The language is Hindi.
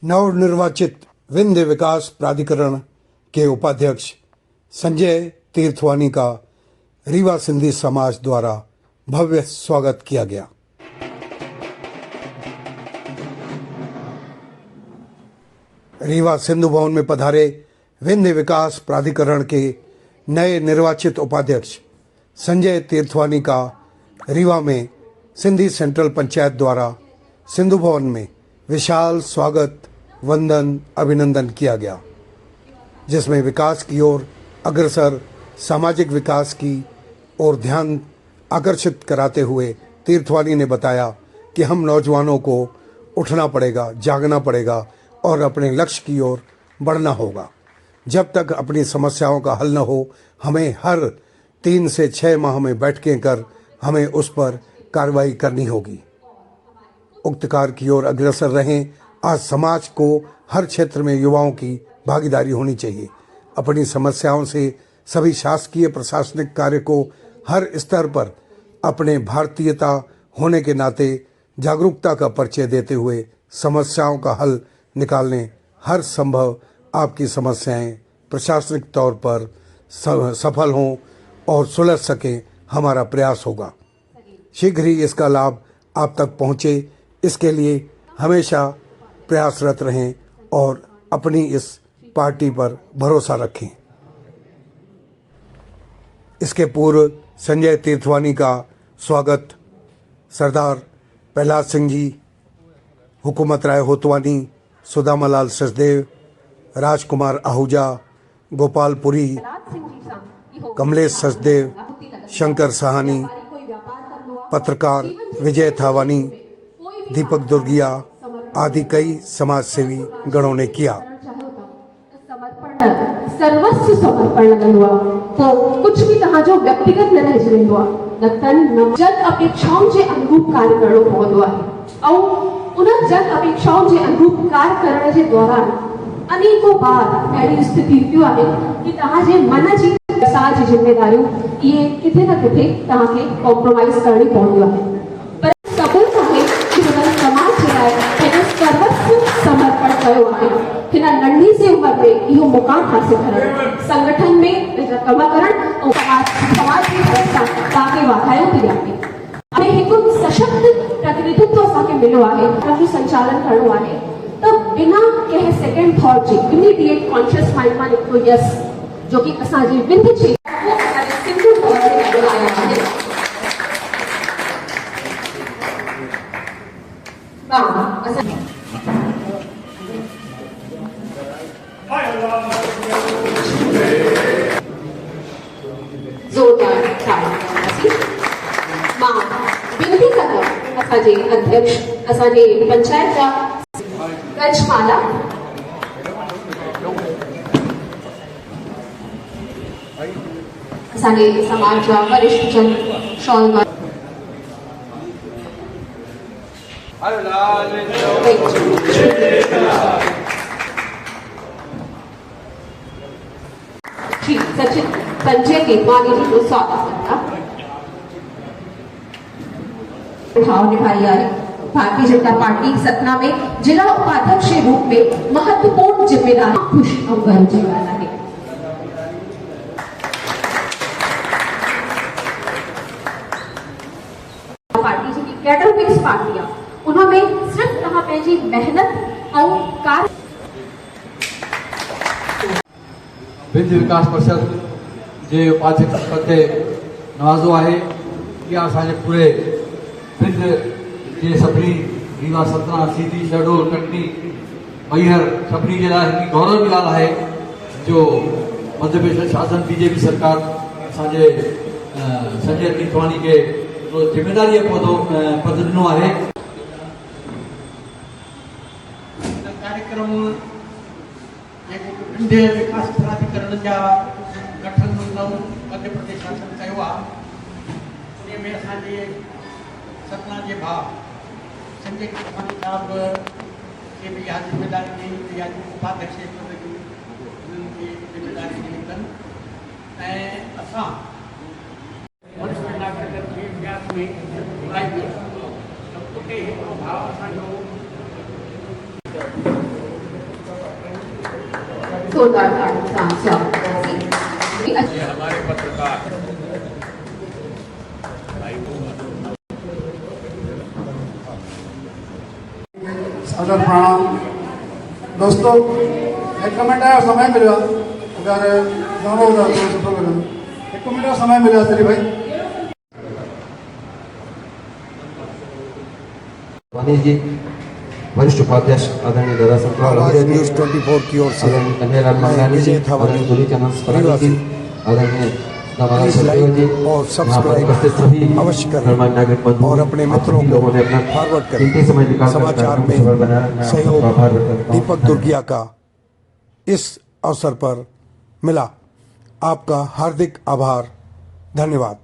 नवनिर्वाचित विंध्य विकास प्राधिकरण के उपाध्यक्ष संजय तीर्थवानी का रीवा सिंधी समाज द्वारा भव्य स्वागत किया गया। रीवा सिंधु भवन में पधारे विंध्य विकास प्राधिकरण के नए निर्वाचित उपाध्यक्ष संजय तीर्थवानी का रीवा में सिंधी सेंट्रल पंचायत द्वारा सिंधु भवन में विशाल स्वागत वंदन अभिनंदन किया गया, जिसमें विकास की ओर अग्रसर सामाजिक विकास की ओर ध्यान आकर्षित कराते हुए तीर्थवानी ने बताया कि हम नौजवानों को उठना पड़ेगा, जागना पड़ेगा और अपने लक्ष्य की ओर बढ़ना होगा। जब तक अपनी समस्याओं का हल न हो, हमें हर 3 से 6 माह में बैठकें कर हमें उस पर कार्रवाई करनी होगी। उक्त कार्य की ओर अग्रसर रहें। आज समाज को हर क्षेत्र में युवाओं की भागीदारी होनी चाहिए। अपनी समस्याओं से सभी शासकीय प्रशासनिक कार्य को हर स्तर पर अपने भारतीयता होने के नाते जागरूकता का परिचय देते हुए समस्याओं का हल निकालने हर संभव आपकी समस्याएं प्रशासनिक तौर पर सफल हों और सुलझ सकें, हमारा प्रयास होगा। शीघ्र ही इसका लाभ आप तक पहुँचे, इसके लिए हमेशा प्रयासरत रहें और अपनी इस पार्टी पर भरोसा रखें। इसके पूर्व संजय तीर्थवानी का स्वागत सरदार प्रहलाद सिंह जी, हुकूमत राय होतवानी, सुदामालाल सचदेव, राजकुमार आहूजा, गोपालपुरी, कमलेश सचदेव, शंकर सहानी, पत्रकार विजय थावानी, दीपक दुर्गिया आदि कई समाज सेवी गणों ने किया। सर्वस्व समर्पण हुआ तो कुछ भी तहां जो व्यक्तिगत न रहिजी हुआ न तन न जन अपेक्षाओं जे अनुरूप कार्य करणो पवंदो आहे और उन जन अपेक्षाओं जे अनुरूप कार्य करण जे दौरान अनेकों बार अहिड़ी स्थिति थी आहे कि तहां जे मन जी साज जी जिम्मेदारियों ये किथे न किथे तहां के कॉम्प्रोमाइज करनी पवंदी आहे। पर सबूत आहे कि हुननि समाज जे लाइ पंहिंजो सर्वस्व समर्पण कयो आहे। हिन नंढी सी उम्र में इहो मुकाम हासिल करण, संगठन में कम करण और समाज की तरफ़ तव्हांखे वाधायूं थी ॾियां। हमें हिकु सशक्त प्रतिनिधित्व असांखे मिलियो आहे, हुनजो संचालन करणो आहे त बिना कंहिं सेकेंड थॉट जे इमीडिएट कॉन्शियस माइंड मां निकितो यस जो कि असांजे विंध्य क्षेत्र उहो असांजे सिंधु भवन में आयो आहे। जोरदार ताली। मां विनती कंदमि असांजे अध्यक्ष असांजे पंचायत जा गजमाला असांजे समाज जा वरिष्ठ जन शौल श्री सचिन संजय तीर्थवानी जी को स्वागत करता भाव निभाई आ रही। भारतीय जनता पार्टी सतना में जिला उपाध्यक्ष के रूप में महत्वपूर्ण जिम्मेदारी खुश अवगत जी वाला है। पार्टी जी की कैडर बेस्ड पार्टियां उन्होंने सिर्फ कहा पैजी मेहनत और कार्य विंध्य विकास परिषद जे उपाध्यक्ष पद ते नवाज़ो आहे। इहा असांजे पूरे विंध्य जे सभिनी रीवा, सतना, सीधी, शहडोल, कटनी, मैहर सभिनी जे लाइ हिकिड़ी गौरव जी ॻाल्हि आहे जो मध्य प्रदेश शासन बीजेपी सरकार असांजे संजय तीर्थवानी खे जिम्मेदारी पद ॾिनो आहे। कार्यक्रम विंध्य विकास प्राधिकरण जा गठन मध्य प्रदेश शासन कयो आहे। उन में असांजे सतना जे भाउ संजय तीर्थवानी साहब खे बि इहा जिम्मेदारी ॾिनी, इहा उपाध्यक्ष उन्हनि खे जिम्मेदारी ॾिनी अथनि ऐं असां वरिष्ठ नागरिकनि खे अभ्यास में आई उते हिकिड़ो भाउ असांजो ये हमारे पत्रकार सादर प्रणाम दोस्तों। एक मिनट का समय मिला अगर दोनों एक मिनट का समय मिला तेरी भाई वानी जी वरिष्ठ उपाध्यक्ष आदरणीय दादा संतराम आज लहरिया न्यूज़ जी, 24 की ओर से आदरणीय कन्हैयालाल मैं मंगलानी जी, विजय थावानी, आदरणीय गुरी चंदन स्परानी रीवा जी, से। आदरणीय दामाद प्लीज सचिव जी, लाइक और यहाँ पर सब्सक्राइब उपस्थित सभी अवश्य करें गणमान्य नागरिक बंधु और अपने आप मित्रों सभी को लोगों ने अपना फॉरवर्ड कीमती समय करें। निकाल कर समाचार कार्यक्रम को सफल बनाया। मैं में आप सबका सहयोग आभार व्यक्त करता हूँ। दीपक दुर्गिया का इस अवसर पर मिला। आपका हार्दिक आभार, धन्यवाद।